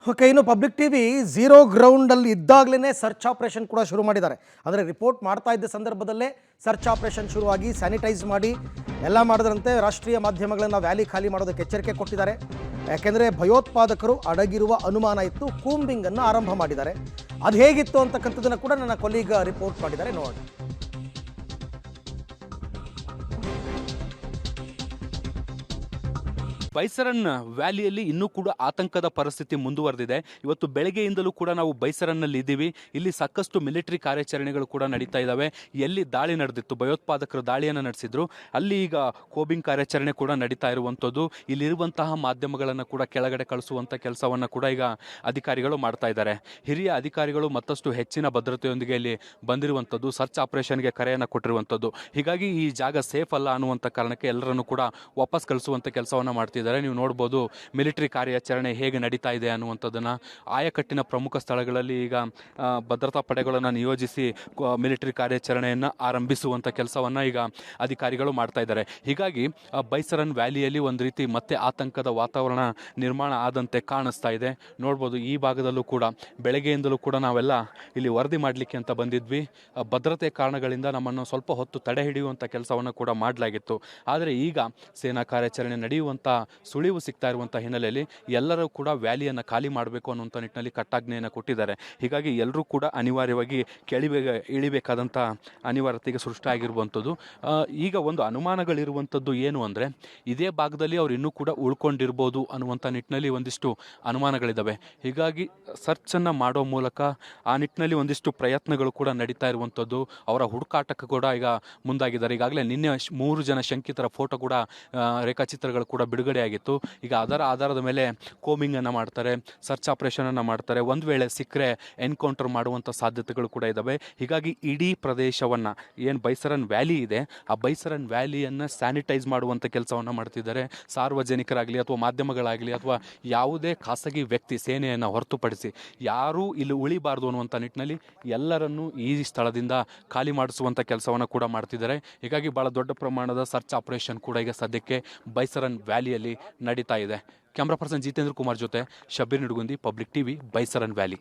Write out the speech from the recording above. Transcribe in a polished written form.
Okay, ಇನ್ನು public TV zero ಗ್ರೌಂಡಲ್ಲಿ ಇದ್ದಾಗಲೇ ಸರ್ಚ್ ಆಪರೇಷನ್ ಕೂಡ ಶುರು ಮಾಡಿದ್ದಾರೆ. ಅಂದರೆ ರಿಪೋರ್ಟ್ ಮಾಡ್ತಾ ಇದ್ದ ಸಂದರ್ಭದಲ್ಲೇ ಸರ್ಚ್ ಆಪರೇಷನ್ ಶುರುವಾಗಿ ಸ್ಯಾನಿಟೈಸ್ ಮಾಡಿ ಎಲ್ಲ ಮಾಡಿದ್ರಂತೆ. ರಾಷ್ಟ್ರೀಯ ಮಾಧ್ಯಮಗಳನ್ನು ವ್ಯಾಲಿ ಖಾಲಿ ಮಾಡೋದಕ್ಕೆ ಎಚ್ಚರಿಕೆ ಕೊಟ್ಟಿದ್ದಾರೆ. ಯಾಕೆಂದರೆ ಭಯೋತ್ಪಾದಕರು ಅಡಗಿರುವ ಅನುಮಾನ ಇತ್ತು, ಕೂಂಬಿಂಗನ್ನು ಆರಂಭ ಮಾಡಿದ್ದಾರೆ. ಅದು ಹೇಗಿತ್ತು ಅಂತಕ್ಕಂಥದ್ದನ್ನು ಕೂಡ ನನ್ನ ಕೊಲೀಗ ರಿಪೋರ್ಟ್ ಮಾಡಿದ್ದಾರೆ, ನೋಡಿ. ಬೈಸರನ್ ವ್ಯಾಲಿಯಲ್ಲಿ ಇನ್ನೂ ಕೂಡ ಆತಂಕದ ಪರಿಸ್ಥಿತಿ ಮುಂದುವರೆದಿದೆ. ಇವತ್ತು ಬೆಳಗ್ಗೆಯಿಂದಲೂ ಕೂಡ ನಾವು ಬೈಸರನ್ನಲ್ಲಿ ಇದ್ದೀವಿ. ಇಲ್ಲಿ ಸಾಕಷ್ಟು ಮಿಲಿಟರಿ ಕಾರ್ಯಾಚರಣೆಗಳು ಕೂಡ ನಡೀತಾ ಇದ್ದಾವೆ. ಎಲ್ಲಿ ದಾಳಿ ನಡೆದಿತ್ತು, ಭಯೋತ್ಪಾದಕರು ದಾಳಿಯನ್ನು ನಡೆಸಿದ್ರು, ಅಲ್ಲಿ ಈಗ ಕೋಬಿಂಗ್ ಕಾರ್ಯಾಚರಣೆ ಕೂಡ ನಡೀತಾ ಇರುವಂಥದ್ದು. ಇಲ್ಲಿರುವಂತಹ ಮಾಧ್ಯಮಗಳನ್ನು ಕೂಡ ಕೆಳಗಡೆ ಕಳಿಸುವಂಥ ಕೆಲಸವನ್ನು ಕೂಡ ಈಗ ಅಧಿಕಾರಿಗಳು ಮಾಡ್ತಾ ಇದ್ದಾರೆ. ಹಿರಿಯ ಅಧಿಕಾರಿಗಳು ಮತ್ತಷ್ಟು ಹೆಚ್ಚಿನ ಭದ್ರತೆಯೊಂದಿಗೆ ಇಲ್ಲಿ ಬಂದಿರುವಂಥದ್ದು, ಸರ್ಚ್ ಆಪರೇಷನ್ಗೆ ಕರೆಯನ್ನು ಕೊಟ್ಟಿರುವಂಥದ್ದು. ಹೀಗಾಗಿ ಈ ಜಾಗ ಸೇಫ್ ಅಲ್ಲ ಅನ್ನುವಂಥ ಕಾರಣಕ್ಕೆ ಎಲ್ಲರನ್ನು ಕೂಡ ವಾಪಸ್ ಕಳಿಸುವಂಥ ಕೆಲಸವನ್ನು ಮಾಡ್ತಿದ್ದಾರೆ. ನೀವು ನೋಡ್ಬೋದು ಮಿಲಿಟರಿ ಕಾರ್ಯಾಚರಣೆ ಹೇಗೆ ನಡೀತಾ ಇದೆ ಅನ್ನುವಂಥದ್ದನ್ನು. ಆಯಕಟ್ಟಿನ ಪ್ರಮುಖ ಸ್ಥಳಗಳಲ್ಲಿ ಈಗ ಭದ್ರತಾ ಪಡೆಗಳನ್ನು ನಿಯೋಜಿಸಿ ಮಿಲಿಟರಿ ಕಾರ್ಯಾಚರಣೆಯನ್ನು ಆರಂಭಿಸುವಂಥ ಕೆಲಸವನ್ನು ಈಗ ಅಧಿಕಾರಿಗಳು ಮಾಡ್ತಾ ಇದ್ದಾರೆ. ಹೀಗಾಗಿ ಬೈಸರನ್ ವ್ಯಾಲಿಯಲ್ಲಿ ಒಂದು ರೀತಿ ಮತ್ತೆ ಆತಂಕದ ವಾತಾವರಣ ನಿರ್ಮಾಣ ಆದಂತೆ ಕಾಣಿಸ್ತಾ ಇದೆ. ನೋಡ್ಬೋದು ಈ ಭಾಗದಲ್ಲೂ ಕೂಡ ಬೆಳಗ್ಗೆಯಿಂದಲೂ ಕೂಡ ನಾವೆಲ್ಲ ಇಲ್ಲಿ ವರದಿ ಮಾಡಲಿಕ್ಕೆ ಅಂತ ಬಂದಿದ್ವಿ. ಭದ್ರತೆ ಕಾರಣಗಳಿಂದ ನಮ್ಮನ್ನು ಸ್ವಲ್ಪ ಹೊತ್ತು ತಡೆ ಹಿಡಿಯುವಂಥ ಕೆಲಸವನ್ನು ಕೂಡ ಮಾಡಲಾಗಿತ್ತು. ಆದರೆ ಈಗ ಸೇನಾ ಕಾರ್ಯಾಚರಣೆ ನಡೆಯುವಂಥ ಸುಳಿವು ಸಿಗ್ತಾ ಇರುವಂಥ ಹಿನ್ನೆಲೆಯಲ್ಲಿ ಎಲ್ಲರೂ ಕೂಡ ವ್ಯಾಲಿಯನ್ನು ಖಾಲಿ ಮಾಡಬೇಕು ಅನ್ನುವಂಥ ನಿಟ್ಟಿನಲ್ಲಿ ಕಟ್ಟಾಜ್ಞೆಯನ್ನು ಕೊಟ್ಟಿದ್ದಾರೆ. ಹೀಗಾಗಿ ಎಲ್ಲರೂ ಕೂಡ ಅನಿವಾರ್ಯವಾಗಿ ಇಳಿಬೇಕಾದಂಥ ಅನಿವಾರ್ಯತೆಗೆ ಸೃಷ್ಟಿಯಾಗಿರುವಂಥದ್ದು. ಈಗ ಒಂದು ಅನುಮಾನಗಳಿರುವಂಥದ್ದು ಏನು ಅಂದರೆ, ಇದೇ ಭಾಗದಲ್ಲಿ ಅವ್ರು ಇನ್ನೂ ಕೂಡ ಉಳ್ಕೊಂಡಿರ್ಬೋದು ಅನ್ನುವಂಥ ನಿಟ್ಟಿನಲ್ಲಿ ಒಂದಿಷ್ಟು ಅನುಮಾನಗಳಿದ್ದಾವೆ. ಹೀಗಾಗಿ ಸರ್ಚನ್ನು ಮಾಡೋ ಮೂಲಕ ಆ ನಿಟ್ಟಿನಲ್ಲಿ ಒಂದಿಷ್ಟು ಪ್ರಯತ್ನಗಳು ಕೂಡ ನಡೀತಾ ಇರುವಂಥದ್ದು. ಅವರ ಹುಡುಕಾಟಕ್ಕೆ ಕೂಡ ಈಗ ಮುಂದಾಗಿದ್ದಾರೆ. ಈಗಾಗಲೇ ನಿನ್ನೆ 3 ಜನ ಶಂಕಿತರ ಫೋಟೋ ಕೂಡ ರೇಖಾಚಿತ್ರಗಳು ಕೂಡ ಬಿಡುಗಡೆ ಆಗಿತ್ತು. ಈಗ ಅದರ ಆಧಾರದ ಮೇಲೆ ಕೋಮಿಂಗನ್ನು ಮಾಡ್ತಾರೆ, ಸರ್ಚ್ ಆಪರೇಷನನ್ನು ಮಾಡ್ತಾರೆ. ಒಂದು ವೇಳೆ ಸಿಕ್ಕರೆ ಎನ್ಕೌಂಟರ್ ಮಾಡುವಂಥ ಸಾಧ್ಯತೆಗಳು ಕೂಡ ಇದ್ದಾವೆ. ಹೀಗಾಗಿ ಇಡೀ ಪ್ರದೇಶವನ್ನು ಏನು ಬೈಸರನ್ ವ್ಯಾಲಿ ಇದೆ, ಆ ಬೈಸರನ್ ವ್ಯಾಲಿಯನ್ನು ಸ್ಯಾನಿಟೈಸ್ ಮಾಡುವಂಥ ಕೆಲಸವನ್ನು ಮಾಡ್ತಿದ್ದಾರೆ. ಸಾರ್ವಜನಿಕರಾಗಲಿ ಅಥವಾ ಮಾಧ್ಯಮಗಳಾಗಲಿ ಅಥವಾ ಯಾವುದೇ ಖಾಸಗಿ ವ್ಯಕ್ತಿ ಸೇನೆಯನ್ನು ಹೊರತುಪಡಿಸಿ ಯಾರೂ ಇಲ್ಲಿ ಉಳಿಬಾರ್ದು ಅನ್ನುವಂಥ ನಿಟ್ಟಿನಲ್ಲಿ ಎಲ್ಲರನ್ನೂ ಈ ಸ್ಥಳದಿಂದ ಖಾಲಿ ಮಾಡಿಸುವಂಥ ಕೆಲಸವನ್ನು ಕೂಡ ಮಾಡ್ತಿದ್ದಾರೆ. ಹೀಗಾಗಿ ಭಾಳ ದೊಡ್ಡ ಪ್ರಮಾಣದ ಸರ್ಚ್ ಆಪರೇಷನ್ ಕೂಡ ಈಗ ಸದ್ಯಕ್ಕೆ ಬೈಸರನ್ ವ್ಯಾಲಿಯಲ್ಲಿ ನಡೀತಾ ಇದೆ. ಕ್ಯಾಮ್ರಾ ಪರ್ಸನ್ ಜಿತೇಂದ್ರ ಕುಮಾರ್ ಜೊತೆ Shabbir Nidugundi, public TV, Baisaran valley.